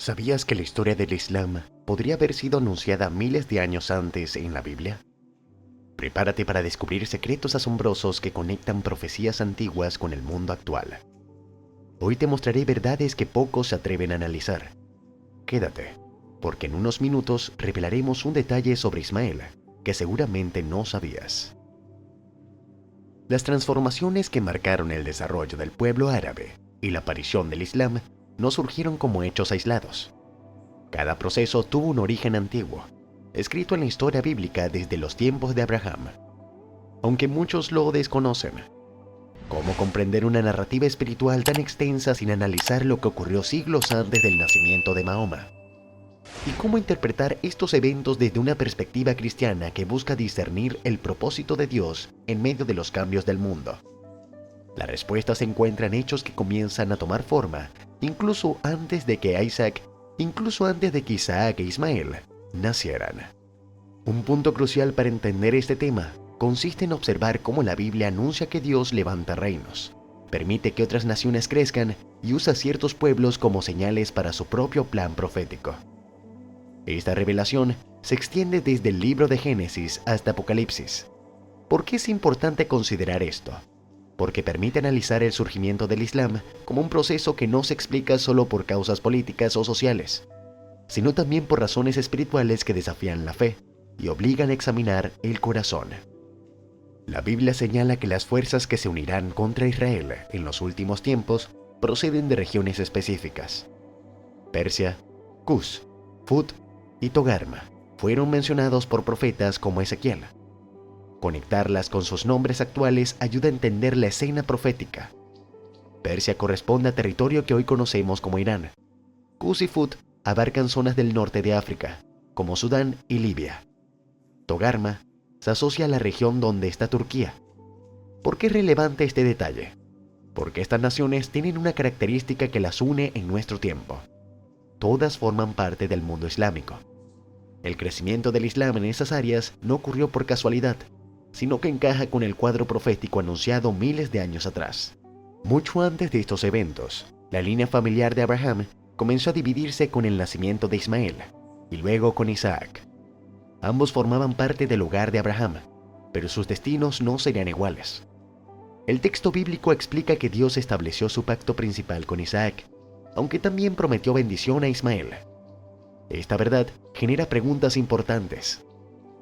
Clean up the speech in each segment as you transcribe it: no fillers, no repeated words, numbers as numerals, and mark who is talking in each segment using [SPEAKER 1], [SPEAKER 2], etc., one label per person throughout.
[SPEAKER 1] ¿Sabías que la historia del Islam podría haber sido anunciada miles de años antes en la Biblia? Prepárate para descubrir secretos asombrosos que conectan profecías antiguas con el mundo actual. Hoy te mostraré verdades que pocos se atreven a analizar. Quédate, porque en unos minutos revelaremos un detalle sobre Ismael que seguramente no sabías. Las transformaciones que marcaron el desarrollo del pueblo árabe y la aparición del Islam no surgieron como hechos aislados. Cada proceso tuvo un origen antiguo, escrito en la historia bíblica desde los tiempos de Abraham. Aunque muchos lo desconocen, ¿cómo comprender una narrativa espiritual tan extensa sin analizar lo que ocurrió siglos antes del nacimiento de Mahoma? ¿Y cómo interpretar estos eventos desde una perspectiva cristiana que busca discernir el propósito de Dios en medio de los cambios del mundo? La respuesta se encuentra en hechos que comienzan a tomar forma incluso antes de que Isaac e Ismael nacieran. Un punto crucial para entender este tema consiste en observar cómo la Biblia anuncia que Dios levanta reinos, permite que otras naciones crezcan y usa ciertos pueblos como señales para su propio plan profético. Esta revelación se extiende desde el libro de Génesis hasta Apocalipsis. ¿Por qué es importante considerar esto? Porque permite analizar el surgimiento del Islam como un proceso que no se explica solo por causas políticas o sociales, sino también por razones espirituales que desafían la fe y obligan a examinar el corazón. La Biblia señala que las fuerzas que se unirán contra Israel en los últimos tiempos proceden de regiones específicas. Persia, Cus, Fut y Togarma fueron mencionados por profetas como Ezequiel. Conectarlas con sus nombres actuales ayuda a entender la escena profética. Persia corresponde a territorio que hoy conocemos como Irán. Cus y Fut abarcan zonas del norte de África, como Sudán y Libia. Togarma se asocia a la región donde está Turquía. ¿Por qué es relevante este detalle? Porque estas naciones tienen una característica que las une en nuestro tiempo. Todas forman parte del mundo islámico. El crecimiento del Islam en esas áreas no ocurrió por casualidad, sino que encaja con el cuadro profético anunciado miles de años atrás. Mucho antes de estos eventos, la línea familiar de Abraham comenzó a dividirse con el nacimiento de Ismael y luego con Isaac. Ambos formaban parte del hogar de Abraham, pero sus destinos no serían iguales. El texto bíblico explica que Dios estableció su pacto principal con Isaac, aunque también prometió bendición a Ismael. Esta verdad genera preguntas importantes.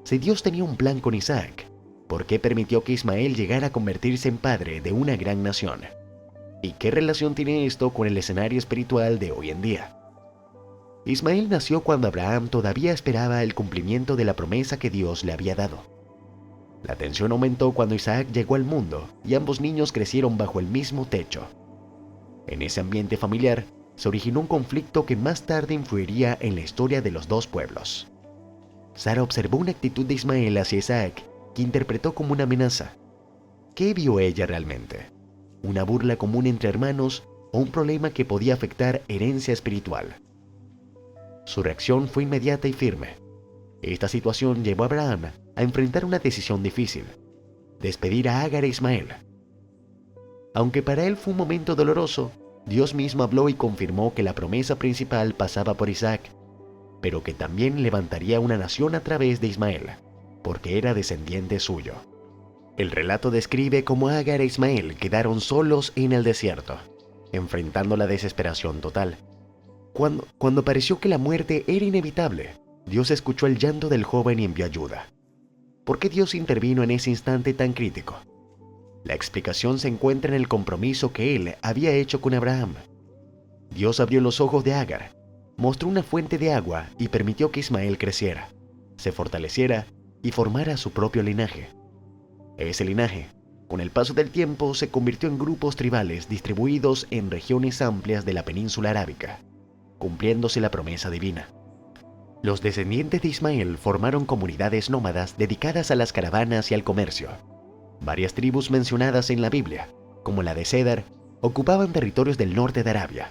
[SPEAKER 1] Si Dios tenía un plan con Isaac, ¿por qué permitió que Ismael llegara a convertirse en padre de una gran nación? ¿Y qué relación tiene esto con el escenario espiritual de hoy en día? Ismael nació cuando Abraham todavía esperaba el cumplimiento de la promesa que Dios le había dado. La tensión aumentó cuando Isaac llegó al mundo y ambos niños crecieron bajo el mismo techo. En ese ambiente familiar se originó un conflicto que más tarde influiría en la historia de los dos pueblos. Sara observó una actitud de Ismael hacia Isaac que interpretó como una amenaza. ¿Qué vio ella realmente? ¿Una burla común entre hermanos o un problema que podía afectar herencia espiritual? Su reacción fue inmediata y firme. Esta situación llevó a Abraham a enfrentar una decisión difícil: despedir a Agar e Ismael. Aunque para él fue un momento doloroso, Dios mismo habló y confirmó que la promesa principal pasaba por Isaac, pero que también levantaría una nación a través de Ismael, porque era descendiente suyo. El relato describe cómo Agar e Ismael quedaron solos en el desierto, enfrentando la desesperación total. Cuando pareció que la muerte era inevitable, Dios escuchó el llanto del joven y envió ayuda. ¿Por qué Dios intervino en ese instante tan crítico? La explicación se encuentra en el compromiso que él había hecho con Abraham. Dios abrió los ojos de Agar, mostró una fuente de agua y permitió que Ismael creciera, se fortaleciera y formara su propio linaje. Ese linaje, con el paso del tiempo, se convirtió en grupos tribales distribuidos en regiones amplias de la península arábica, cumpliéndose la promesa divina. Los descendientes de Ismael formaron comunidades nómadas dedicadas a las caravanas y al comercio. Varias tribus mencionadas en la Biblia, como la de Cedar, ocupaban territorios del norte de Arabia.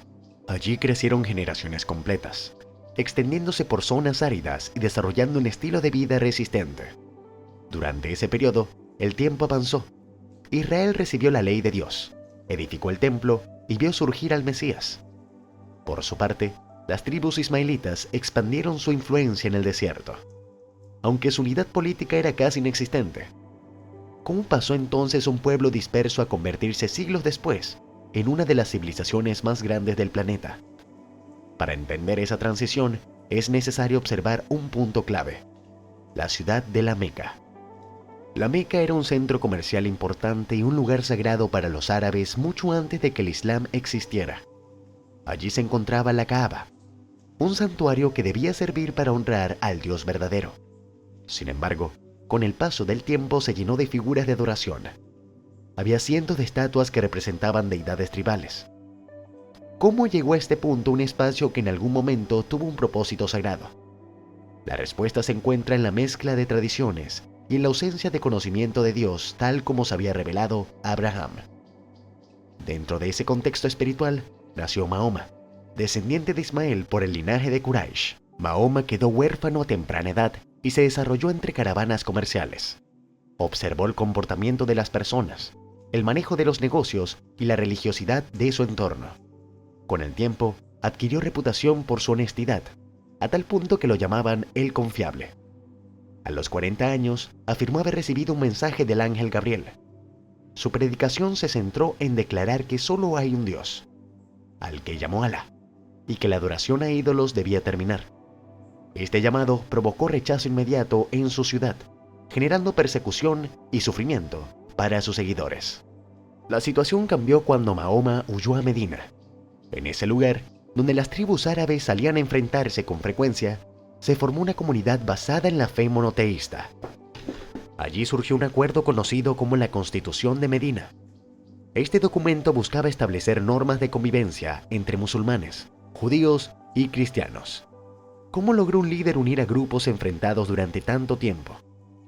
[SPEAKER 1] Allí crecieron generaciones completas, extendiéndose por zonas áridas y desarrollando un estilo de vida resistente. Durante ese periodo, el tiempo avanzó. Israel recibió la ley de Dios, edificó el templo y vio surgir al Mesías. Por su parte, las tribus ismaelitas expandieron su influencia en el desierto, aunque su unidad política era casi inexistente. ¿Cómo pasó entonces un pueblo disperso a convertirse siglos después en una de las civilizaciones más grandes del planeta? Para entender esa transición, es necesario observar un punto clave: la ciudad de la Meca. La Meca era un centro comercial importante y un lugar sagrado para los árabes mucho antes de que el Islam existiera. Allí se encontraba la Kaaba, un santuario que debía servir para honrar al Dios verdadero. Sin embargo, con el paso del tiempo se llenó de figuras de adoración. Había cientos de estatuas que representaban deidades tribales. ¿Cómo llegó a este punto un espacio que en algún momento tuvo un propósito sagrado? La respuesta se encuentra en la mezcla de tradiciones y en la ausencia de conocimiento de Dios tal como se había revelado a Abraham. Dentro de ese contexto espiritual nació Mahoma, descendiente de Ismael por el linaje de Quraysh. Mahoma quedó huérfano a temprana edad y se desarrolló entre caravanas comerciales. Observó el comportamiento de las personas, el manejo de los negocios y la religiosidad de su entorno. Con el tiempo, adquirió reputación por su honestidad, a tal punto que lo llamaban el confiable. A los 40 años, afirmó haber recibido un mensaje del ángel Gabriel. Su predicación se centró en declarar que solo hay un Dios, al que llamó Alá, y que la adoración a ídolos debía terminar. Este llamado provocó rechazo inmediato en su ciudad, generando persecución y sufrimiento para sus seguidores. La situación cambió cuando Mahoma huyó a Medina. En ese lugar, donde las tribus árabes salían a enfrentarse con frecuencia, se formó una comunidad basada en la fe monoteísta. Allí surgió un acuerdo conocido como la Constitución de Medina. Este documento buscaba establecer normas de convivencia entre musulmanes, judíos y cristianos. ¿Cómo logró un líder unir a grupos enfrentados durante tanto tiempo?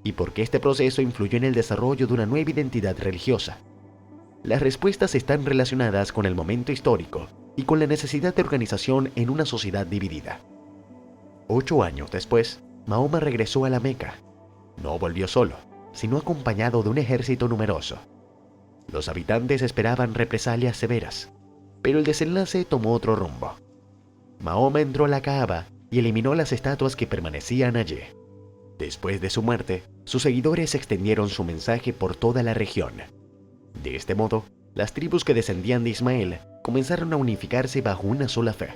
[SPEAKER 1] ¿Y por qué este proceso influyó en el desarrollo de una nueva identidad religiosa? Las respuestas están relacionadas con el momento histórico y con la necesidad de organización en una sociedad dividida. 8 años después, Mahoma regresó a la Meca. No volvió solo, sino acompañado de un ejército numeroso. Los habitantes esperaban represalias severas, pero el desenlace tomó otro rumbo. Mahoma entró a la Kaaba y eliminó las estatuas que permanecían allí. Después de su muerte, sus seguidores extendieron su mensaje por toda la región. De este modo, las tribus que descendían de Ismael comenzaron a unificarse bajo una sola fe,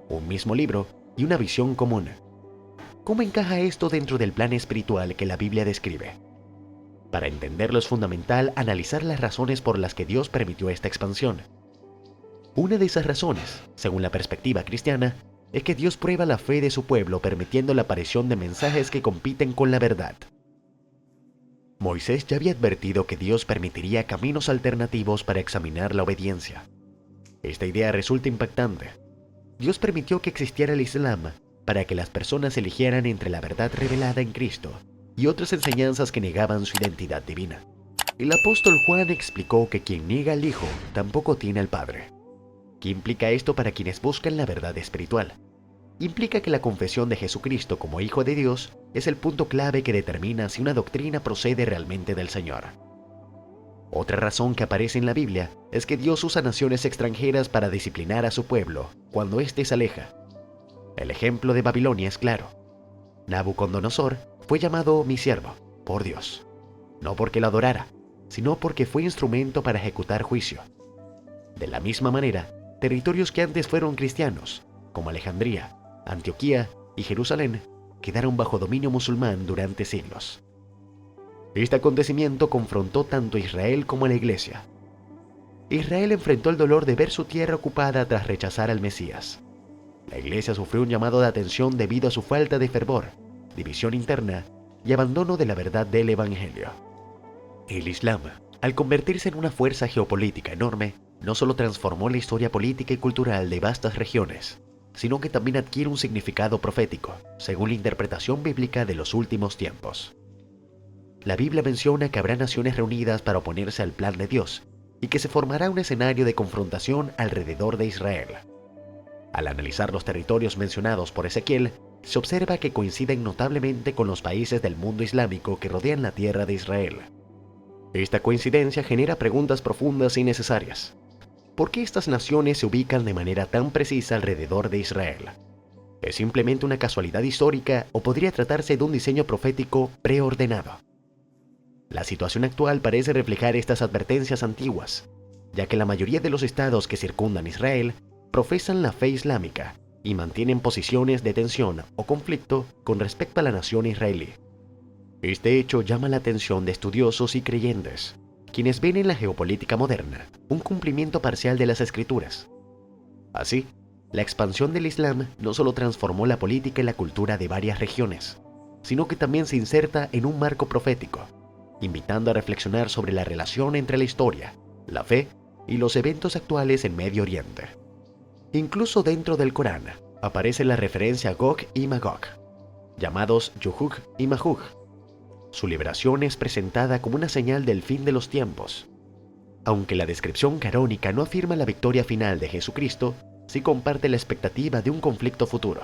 [SPEAKER 1] un mismo libro y una visión común. ¿Cómo encaja esto dentro del plan espiritual que la Biblia describe? Para entenderlo es fundamental analizar las razones por las que Dios permitió esta expansión. Una de esas razones, según la perspectiva cristiana, es que Dios prueba la fe de su pueblo permitiendo la aparición de mensajes que compiten con la verdad. Moisés ya había advertido que Dios permitiría caminos alternativos para examinar la obediencia. Esta idea resulta impactante. Dios permitió que existiera el Islam para que las personas eligieran entre la verdad revelada en Cristo y otras enseñanzas que negaban su identidad divina. El apóstol Juan explicó que quien niega al Hijo tampoco tiene al Padre. ¿Qué implica esto para quienes buscan la verdad espiritual? Implica que la confesión de Jesucristo como Hijo de Dios es el punto clave que determina si una doctrina procede realmente del Señor. Otra razón que aparece en la Biblia es que Dios usa naciones extranjeras para disciplinar a su pueblo cuando éste se aleja. El ejemplo de Babilonia es claro. Nabucodonosor fue llamado mi siervo por Dios, no porque lo adorara, sino porque fue instrumento para ejecutar juicio. De la misma manera, territorios que antes fueron cristianos, como Alejandría, Antioquía y Jerusalén, quedaron bajo dominio musulmán durante siglos. Este acontecimiento confrontó tanto a Israel como a la Iglesia. Israel enfrentó el dolor de ver su tierra ocupada tras rechazar al Mesías. La Iglesia sufrió un llamado de atención debido a su falta de fervor, división interna y abandono de la verdad del Evangelio. El Islam, al convertirse en una fuerza geopolítica enorme, no solo transformó la historia política y cultural de vastas regiones, sino que también adquiere un significado profético, según la interpretación bíblica de los últimos tiempos. La Biblia menciona que habrá naciones reunidas para oponerse al plan de Dios y que se formará un escenario de confrontación alrededor de Israel. Al analizar los territorios mencionados por Ezequiel, se observa que coinciden notablemente con los países del mundo islámico que rodean la tierra de Israel. Esta coincidencia genera preguntas profundas y necesarias. ¿Por qué estas naciones se ubican de manera tan precisa alrededor de Israel? ¿Es simplemente una casualidad histórica o podría tratarse de un diseño profético preordenado? La situación actual parece reflejar estas advertencias antiguas, ya que la mayoría de los estados que circundan Israel profesan la fe islámica y mantienen posiciones de tensión o conflicto con respecto a la nación israelí. Este hecho llama la atención de estudiosos y creyentes, quienes ven en la geopolítica moderna un cumplimiento parcial de las escrituras. Así, la expansión del Islam no solo transformó la política y la cultura de varias regiones, sino que también se inserta en un marco profético, invitando a reflexionar sobre la relación entre la historia, la fe y los eventos actuales en Medio Oriente. Incluso dentro del Corán aparece la referencia a Gog y Magog, llamados Yujuj y Majuj. Su liberación es presentada como una señal del fin de los tiempos. Aunque la descripción canónica no afirma la victoria final de Jesucristo, sí comparte la expectativa de un conflicto futuro.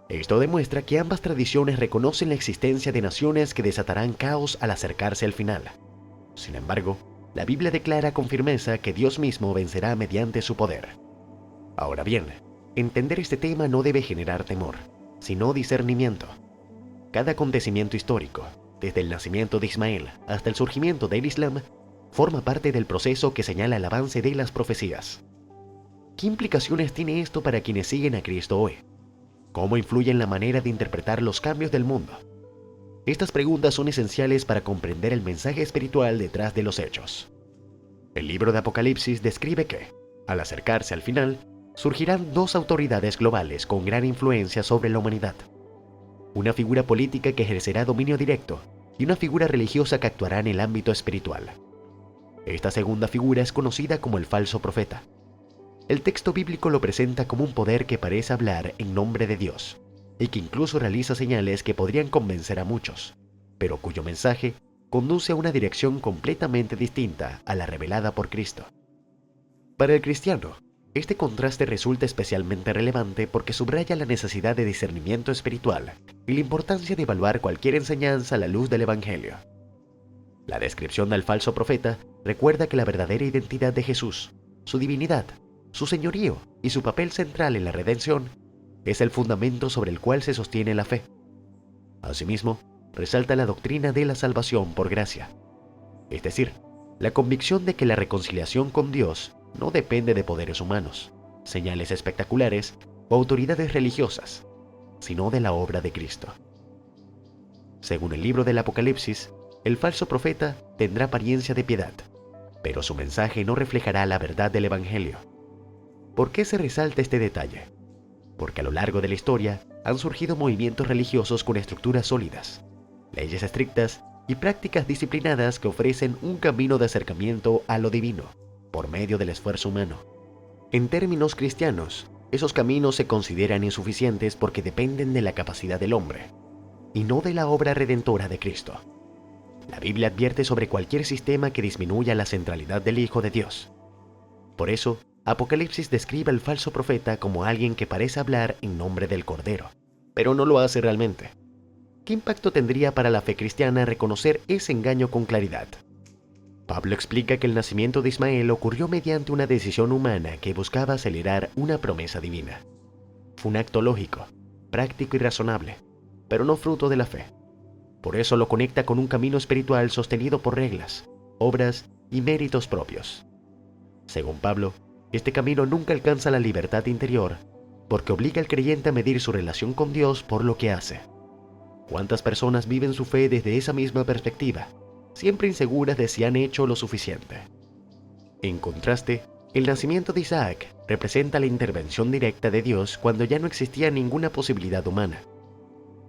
[SPEAKER 1] Esto demuestra que ambas tradiciones reconocen la existencia de naciones que desatarán caos al acercarse al final. Sin embargo, la Biblia declara con firmeza que Dios mismo vencerá mediante su poder. Ahora bien, entender este tema no debe generar temor, sino discernimiento. Cada acontecimiento histórico, desde el nacimiento de Ismael hasta el surgimiento del Islam, forma parte del proceso que señala el avance de las profecías. ¿Qué implicaciones tiene esto para quienes siguen a Cristo hoy? ¿Cómo influye en la manera de interpretar los cambios del mundo? Estas preguntas son esenciales para comprender el mensaje espiritual detrás de los hechos. El libro de Apocalipsis describe que, al acercarse al final, surgirán dos autoridades globales con gran influencia sobre la humanidad. Una figura política que ejercerá dominio directo y una figura religiosa que actuará en el ámbito espiritual. Esta segunda figura es conocida como el falso profeta. El texto bíblico lo presenta como un poder que parece hablar en nombre de Dios y que incluso realiza señales que podrían convencer a muchos, pero cuyo mensaje conduce a una dirección completamente distinta a la revelada por Cristo. Para el cristiano, este contraste resulta especialmente relevante porque subraya la necesidad de discernimiento espiritual y la importancia de evaluar cualquier enseñanza a la luz del Evangelio. La descripción del falso profeta recuerda que la verdadera identidad de Jesús, su divinidad, su señorío y su papel central en la redención es el fundamento sobre el cual se sostiene la fe. Asimismo, resalta la doctrina de la salvación por gracia, es decir, la convicción de que la reconciliación con Dios no depende de poderes humanos, señales espectaculares o autoridades religiosas, sino de la obra de Cristo. Según el libro del Apocalipsis, el falso profeta tendrá apariencia de piedad, pero su mensaje no reflejará la verdad del Evangelio. ¿Por qué se resalta este detalle? Porque a lo largo de la historia han surgido movimientos religiosos con estructuras sólidas, leyes estrictas y prácticas disciplinadas que ofrecen un camino de acercamiento a lo divino por medio del esfuerzo humano. En términos cristianos, esos caminos se consideran insuficientes porque dependen de la capacidad del hombre y no de la obra redentora de Cristo. La Biblia advierte sobre cualquier sistema que disminuya la centralidad del Hijo de Dios. Por eso, Apocalipsis describe al falso profeta como alguien que parece hablar en nombre del Cordero, pero no lo hace realmente. ¿Qué impacto tendría para la fe cristiana reconocer ese engaño con claridad? Pablo explica que el nacimiento de Ismael ocurrió mediante una decisión humana que buscaba acelerar una promesa divina. Fue un acto lógico, práctico y razonable, pero no fruto de la fe. Por eso lo conecta con un camino espiritual sostenido por reglas, obras y méritos propios. Según Pablo, este camino nunca alcanza la libertad interior porque obliga al creyente a medir su relación con Dios por lo que hace. ¿Cuántas personas viven su fe desde esa misma perspectiva, siempre inseguras de si han hecho lo suficiente? En contraste, el nacimiento de Isaac representa la intervención directa de Dios cuando ya no existía ninguna posibilidad humana.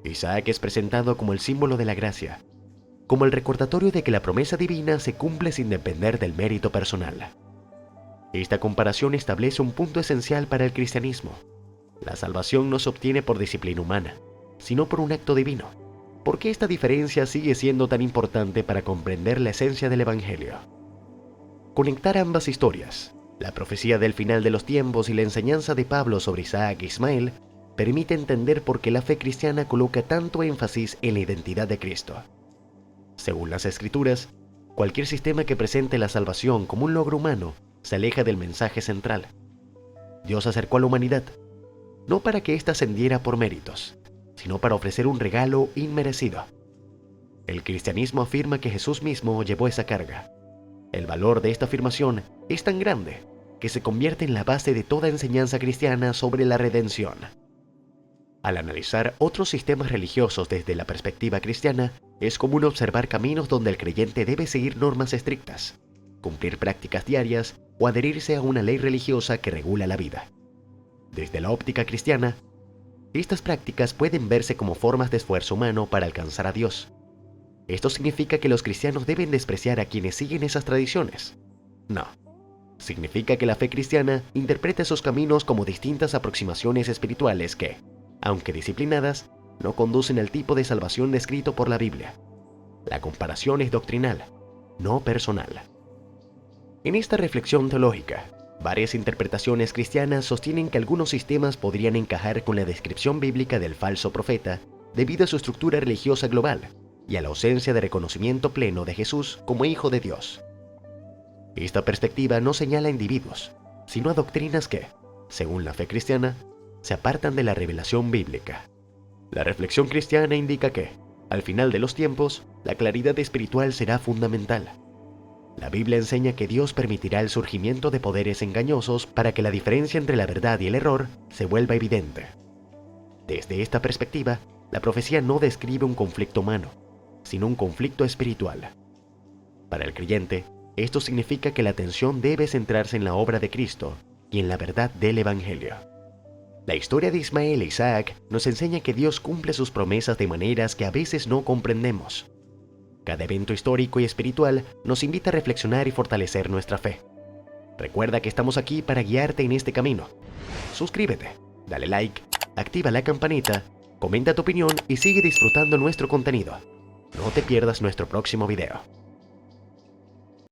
[SPEAKER 1] Isaac es presentado como el símbolo de la gracia, como el recordatorio de que la promesa divina se cumple sin depender del mérito personal. Esta comparación establece un punto esencial para el cristianismo. La salvación no se obtiene por disciplina humana, sino por un acto divino. ¿Por qué esta diferencia sigue siendo tan importante para comprender la esencia del Evangelio? Conectar ambas historias, la profecía del final de los tiempos y la enseñanza de Pablo sobre Isaac e Ismael, permite entender por qué la fe cristiana coloca tanto énfasis en la identidad de Cristo. Según las Escrituras, cualquier sistema que presente la salvación como un logro humano se aleja del mensaje central. Dios acercó a la humanidad, no para que ésta ascendiera por méritos, sino para ofrecer un regalo inmerecido. El cristianismo afirma que Jesús mismo llevó esa carga. El valor de esta afirmación es tan grande que se convierte en la base de toda enseñanza cristiana sobre la redención. Al analizar otros sistemas religiosos desde la perspectiva cristiana, es común observar caminos donde el creyente debe seguir normas estrictas, cumplir prácticas diarias o adherirse a una ley religiosa que regula la vida. Desde la óptica cristiana, estas prácticas pueden verse como formas de esfuerzo humano para alcanzar a Dios. ¿Esto significa que los cristianos deben despreciar a quienes siguen esas tradiciones? No. Significa que la fe cristiana interpreta esos caminos como distintas aproximaciones espirituales que, aunque disciplinadas, no conducen al tipo de salvación descrito por la Biblia. La comparación es doctrinal, no personal. En esta reflexión teológica, varias interpretaciones cristianas sostienen que algunos sistemas podrían encajar con la descripción bíblica del falso profeta debido a su estructura religiosa global y a la ausencia de reconocimiento pleno de Jesús como Hijo de Dios. Esta perspectiva no señala a individuos, sino a doctrinas que, según la fe cristiana, se apartan de la revelación bíblica. La reflexión cristiana indica que, al final de los tiempos, la claridad espiritual será fundamental. La Biblia enseña que Dios permitirá el surgimiento de poderes engañosos para que la diferencia entre la verdad y el error se vuelva evidente. Desde esta perspectiva, la profecía no describe un conflicto humano, sino un conflicto espiritual. Para el creyente, esto significa que la atención debe centrarse en la obra de Cristo y en la verdad del Evangelio. La historia de Ismael e Isaac nos enseña que Dios cumple sus promesas de maneras que a veces no comprendemos. Cada evento histórico y espiritual nos invita a reflexionar y fortalecer nuestra fe. Recuerda que estamos aquí para guiarte en este camino. Suscríbete, dale like, activa la campanita, comenta tu opinión y sigue disfrutando nuestro contenido. No te pierdas nuestro próximo video.